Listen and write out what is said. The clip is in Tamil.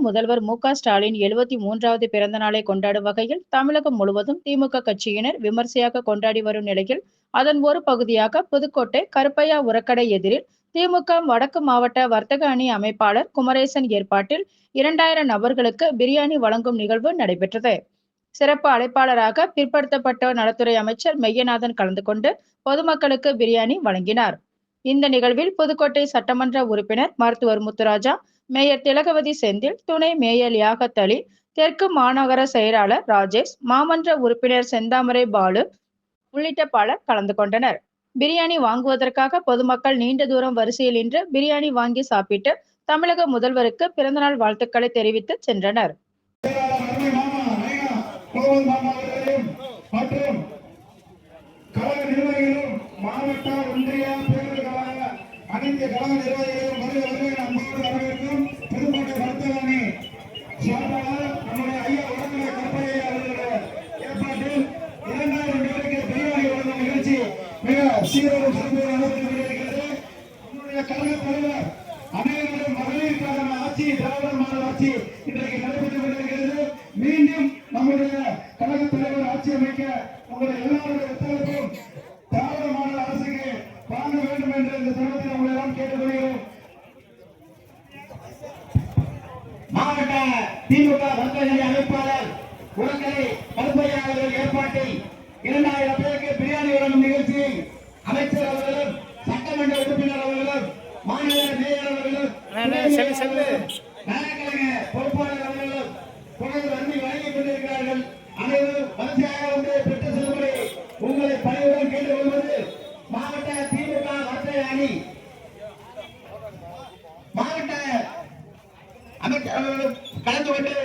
முதல்வர் மு.க.ஸ்டாலின் 73வது பிறந்த நாளை கொண்டாடும் வகையில் தமிழகம் முழுவதும் திமுக கட்சியினர் விமர்சையாக கொண்டாடி வரும் நிலையில், அதன் ஒரு பகுதியாக புதுக்கோட்டை கருப்பையா உரக்கடை எதிரில் திமுக வடக்கு மாவட்ட வர்த்தக அணி அமைப்பாளர் குமரேசன் ஏற்பாட்டில் 2000 நபர்களுக்கு பிரியாணி வழங்கும் நிகழ்வு நடைபெற்றது. சிறப்பு அழைப்பாளராக பிற்படுத்தப்பட்டோர் நலத்துறை அமைச்சர் மெய்யநாதன் கலந்து கொண்டு பொதுமக்களுக்கு பிரியாணி வழங்கினார். இந்த நிகழ்வில் புதுக்கோட்டை சட்டமன்ற உறுப்பினர் மருத்துவர் முத்துராஜா, மேயர் திலகவதி செந்தில், துணை மேயர் லியாகத் அலி, தெற்கு மாநகர செயலாளர் ராஜேஷ், மாமன்ற உறுப்பினர் செந்தாமரை பாலு உள்ளிட்ட பலர் கலந்து கொண்டனர். பிரியாணி வாங்குவதற்காக பொதுமக்கள் நீண்ட தூரம் வரிசையில் நின்று பிரியாணி வாங்கி சாப்பிட்டு தமிழக முதல்வருக்கு பிறந்தநாள் வாழ்த்துக்களை தெரிவித்து சென்றனர். மாவட்ட ஒன்றிய பேரவைக் கழக அனைத்து கழக நிர்வாகிகளும் அன்போடு வரவேற்கும் புதுக்கோட்டை வர்த்தக அணி சார்பாக நம்முடைய ஐயா உடனே கருப்பையா அவர்களுடைய ஏற்பாட்டில் 2000 பேருக்கு பிரியாணி வழங்கும் நிகழ்ச்சி மிக சீரோடு சிறப்போடு நடைபெற்று கொண்டிருக்கிறது. நம்முடைய கழக தலைவர் அனைவரும் மகளிருக்கான ஆட்சி, திராவிட மாடல் ஆட்சி இன்றைக்கு நடைபெற்றுக் கொண்டிருக்கிறது. மீண்டும் நம்முடைய கழக தலைவர் ஆட்சி அமைக்க உங்களுடைய எல்லாருடைய ஒத்துழைப்பும் திராவிட மாடல் அரசுக்கு வாங்க வேண்டும் என்று இந்த தருணத்தில் உங்களை எல்லாம் கேட்டுக்கொள்கிறோம். மாவட்ட திமுக வர்த்தக அணி அமைப்பாளர் உரக்கடை கருப்பையா அவர்கள் ஏற்பாட்டில் 2000 பேருக்கு பிரியாணி வழங்கும் நிகழ்ச்சியை அமைச்சர் அவர்களும், சட்டமன்ற உறுப்பினர் அவர்களும், மாநில மேயர் அவர்களும், நலக்கழக பொறுப்பாளர் அவர்களும் தொடர்ந்து நன்றி வழங்கிக் கொண்டிருக்கிறார்கள். அனைவரும் வரிசையாக வந்து பெற்று செல்லும்படி உங்களை பணியுடன் கேட்டுக்கொள்வது மாவட்ட திமுக வர்த்தக அணி மாவட்ட அமைச்சர் கலந்து கொண்டு